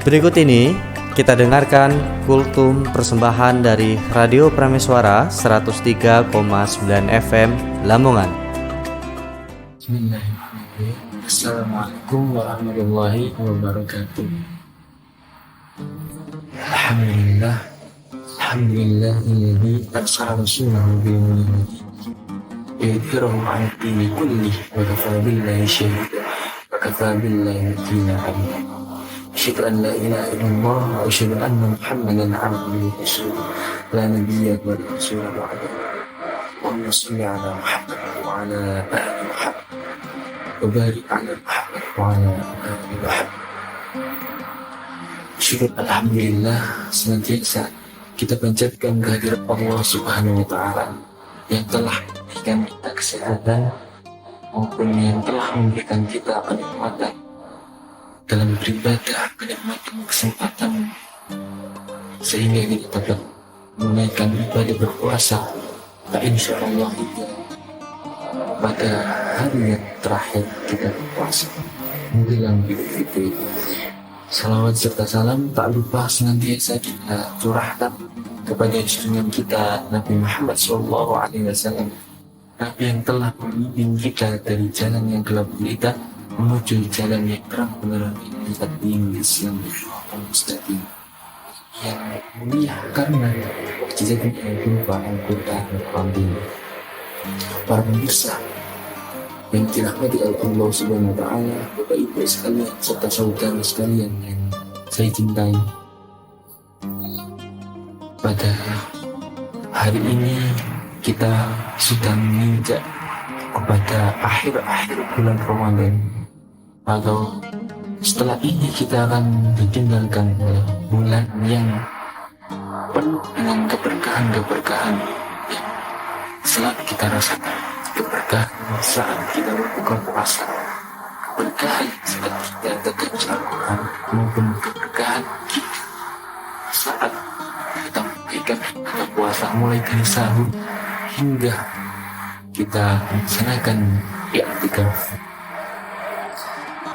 Berikut ini kita dengarkan kultum persembahan dari Radio Prameswara 103,9 FM Lamongan. Bismillahirrahmanirrahim. Assalamualaikum warahmatullahi wabarakatuh. Alhamdulillah, alhamdulillahilladzi arsala rasulahu bil huda yudhhirahu 'ala ad-dini kullih wa kafaa billahi shahidan wa kafaa billahi wakila. Asyhadu an la ilaha illallah wa asyhadu anna Muhammadan 'abduhu wa rasuluh la nabiyya ba'da rasulullah ba'da. Allahumma shalli 'ala Muhammad wa 'ala ali Muhammad wa barik 'ala Muhammad wa 'ala ali Muhammad. Syukur alhamdulillah senantiasa kita panjatkan kehadirat Allah Subhanahu wa taala yang telah memberikan kita kesehatan maupun yang telah memberikan kita kenikmatan dalam beribadah, kenikmatan kesempatan sehingga kita dapat menunaikan ibadah berpuasa insyaallah pada hari yang terakhir kita berpuasa menjelang Idul Fitri. Salawat serta salam tak lupa senantiasa kita curahkan kepada junjungan kita Nabi Muhammad SAW, Nabi yang telah membimbing kita dari jalan yang gelap gulita menuju jalan yang terang benderang di Islam yang mustaqim yang mulia karena mukjizat yang berupa Al-Quran dan para pemirsa yang dirahmati oleh Allah Subhanahu wa taala, Bapak Ibu sekalian serta saudara sekalian yang saya cintai. Pada hari ini kita sudah menginjak kepada akhir-akhir bulan Ramadan, atau setelah ini kita akan ditinggalkan oleh bulan yang penuh dengan keberkahan-keberkahan yang selalu kita rasakan. Keberkahan saat kita berbuka puasa, keberkahan saat kita tegak Al-Quran, maupun keberkahan kita saat kita memberikan buka puasa mulai dari sahur hingga kita melaksanakan i'tikaf.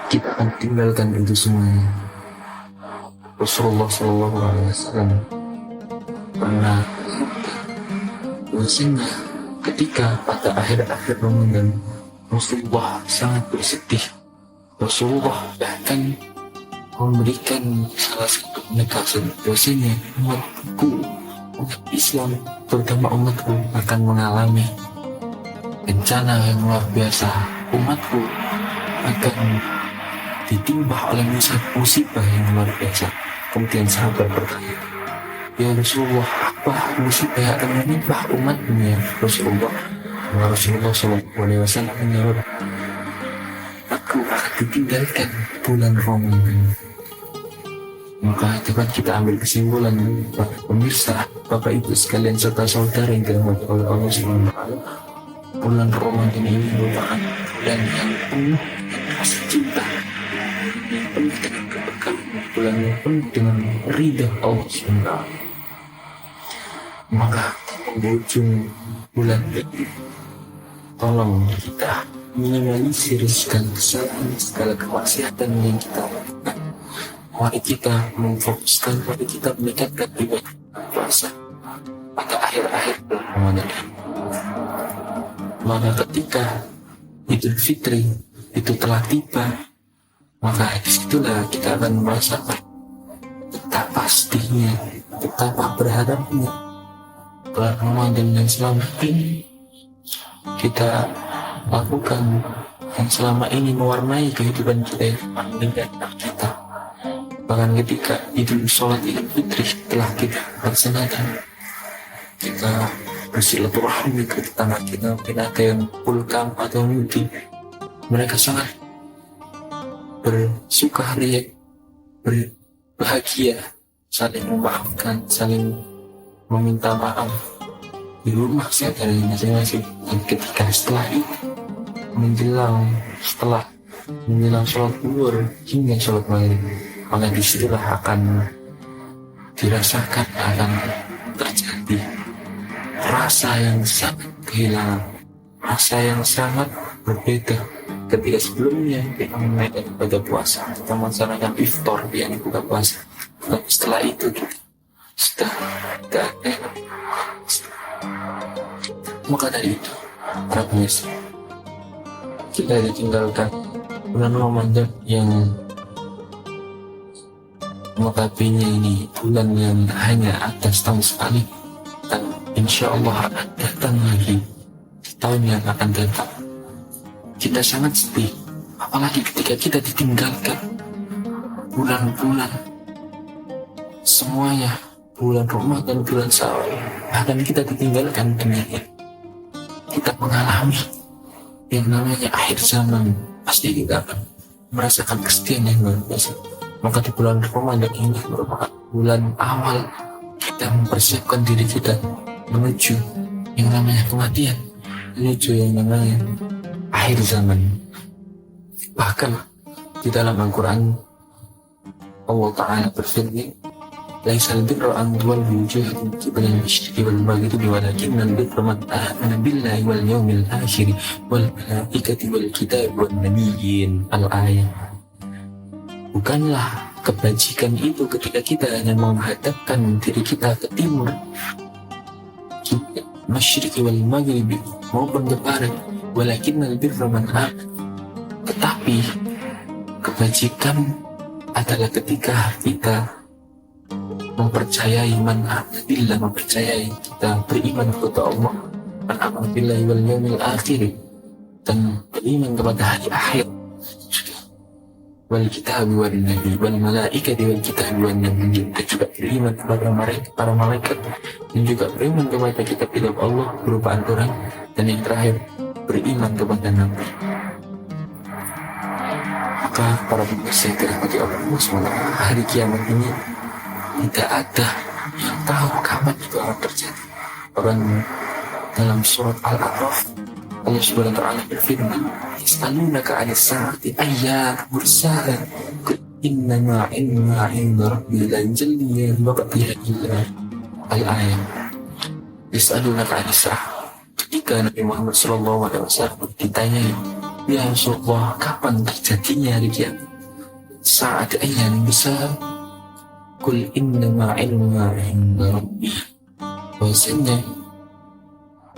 Kita akan tinggalkan itu semuanya. Rasulullah SAW pernah bahwasanya ketika pada akhir-akhir Ramadan Rasulullah sangat bersedih. Rasulullah bahkan memberikan salah satu penegasan bahwasanya umatku, umat Islam terutama umatku akan mengalami bencana yang luar biasa. Umatku akan ditimpa oleh musibah yang luar biasa. Kemudian sahabat bertanya, ya Rasulullah, apa musibah yang akan menimpa umatmu ya Rasulullah? Rasulullah SAW menjawab, aku akan ditinggalkan bulan Ramadan. Maka dapat kita ambil kesimpulan, para pemirsa, Bapak Ibu sekalian serta saudara yang dirahmati oleh Allah SWT, bulan Ramadan ini merupakan bulan yang penuh dengan rasa cinta, yang penuh dengan keberkahan, bulan yang penuh dengan ridha Allah SWT. Maka penghujung bulan ini tolong kita minimalisir segala kesalahan, segala kemaksiatan yang kita lakukan. Mari kita memfokuskan, mari kita meningkatkan ibadah puasa pada akhir-akhir bulan Ramadan. Maka ketika Idul Fitri itu telah tiba, maka disitulah kita akan merasakan betapa pastinya, betapa berharapnya bulan Ramadan yang selama ini kita lakukan, yang selama ini mewarnai kehidupan kita, yang meningkatkan kita. Bahkan ketika Idul Sholat Idul Fitri telah kita laksanakan, kita bersilaturahmi ke tetangga kita, mungkin ada yang pulang atau mudik, mereka sangat bersukaria, berbahagia, saling memaafkan, saling meminta maaf di rumah dari masing-masing. Dan ketika setelah itu setelah menjelang sholat zuhur hingga sholat maghrib, maka disitulah akan dirasakan, akan terjadi rasa yang sangat kehilangan, rasa yang sangat berbeda ketika sebelumnya kita menaikkan ibadah puasa, kita melaksanakan iftar yang buka puasa, tapi setelah itu kita sudah tidak ada. Maka dari itu, para pemirsa, kita ditinggalkan bulan Ramadan yang notabene ini bulan yang hanya ada setahun sekali, dan insya Allah akan datang lagi di tahun yang akan datang. Kita sangat sedih, apalagi ketika kita ditinggalkan bulan-bulan semuanya, bulan Ramadan, bulan Syawal, bahkan kita ditinggalkan dunia ini. Kita mengalami yang namanya akhir zaman, pasti kita akan merasakan kesedihan yang luar biasa. Maka di bulan Ramadan ini merupakan bulan awal kita mempersiapkan diri kita menuju yang namanya kematian, menuju yang namanya akhir zaman. Bahkan di dalam Al-Quran Allah Ta'ala berfirman, laisal birra an tuwallu wujuhakum qibala al-masyriqi wal maghribi walakinnal birra man amana billahi wal yawmil akhir wal malaikati wal kitabi wan nabiyyin. Al-ayat. Bukanlah kebajikan itu ketika kita hanya menghadapkan diri kita ke timur, masyriqi wal maghribi, maupun ke barat, walakinnal birra man amana. Tetapi kebajikan adalah ketika kita mempercayai man amana billah, mempercayai kita beriman kepada Allah, man amana billahi wal yawmil akhir, dan beriman kepada hari akhir, wal kitabi wan nabi wal malaikati wal kitabi wan nabi, dan juga beriman kepada para malaikat, dan juga beriman kepada kitab-kitab Allah berupa Al-Quran, dan yang terakhir beriman kepada Nabi. Maka para pemirsa yang dirahmati Allah SWT, hari kiamat ini tidak ada yang tahu kapan itu akan terjadi. Orang dalam surat Al-A'raf, Allah Subhanahu wa Ta'ala berfirman, "Yas'alunaka 'anis sa'ati ayyana mursaha, qul innama 'inda rabbi la yajliha liwaqtiha illa." Al-ayat. Yas'alunaka 'anis sa'ati. Ketika Nabi Muhammad SAW ditanya, ya Rasulullah, kapan terjadinya hari kiamat? Saat ayyan besar. Qul innama 'inda rabbi. Bahwasanya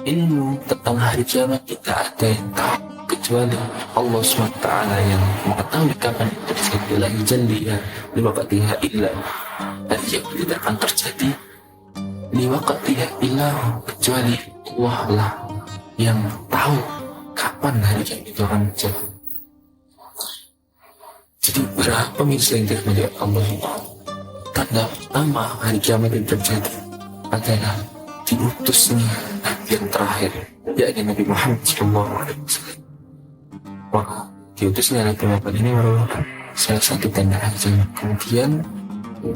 ilmu tentang hari kiamat tidak ada yang tahu kecuali Allah SWT yang mengetahui kapan terjadi. La yajliha liwaqtiha illa. Hari kiamat tidak akan terjadi liwaqtiha illa, kecuali Allah lah yang tahu kapan hari kiamat itu akan terjadi. Jadi para pemirsa yang dirahmati Allah, tanda pertama hari kiamat itu terjadi adalah diutusnya Nabi yang terakhir, yakni Nabi Muhammad SAW. Maka diutusnya Nabi Muhammad ini merupakan salah satu tanda hari kiamat. Kemudian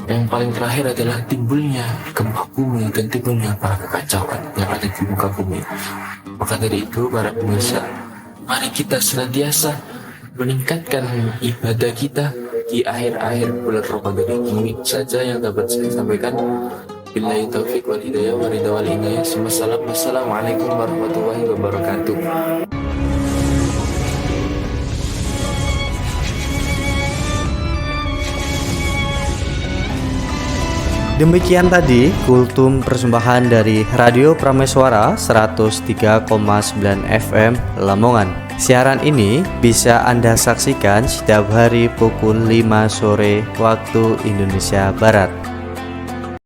yang paling terakhir adalah timbulnya gempa bumi dan timbulnya para kekacauan yang ada di muka bumi. Maka dari itu para pemirsa, mari kita senantiasa meningkatkan ibadah kita di akhir-akhir bulan Ramadan ini. Saja yang dapat saya sampaikan. Billahi taufiq wal hidayah wa ridha wal inayah. Wassalamualaikum warahmatullahi wabarakatuh. Demikian tadi kultum persembahan dari Radio Prameswara 103,9 FM Lamongan. Siaran ini bisa Anda saksikan setiap hari pukul 5 sore waktu Indonesia Barat.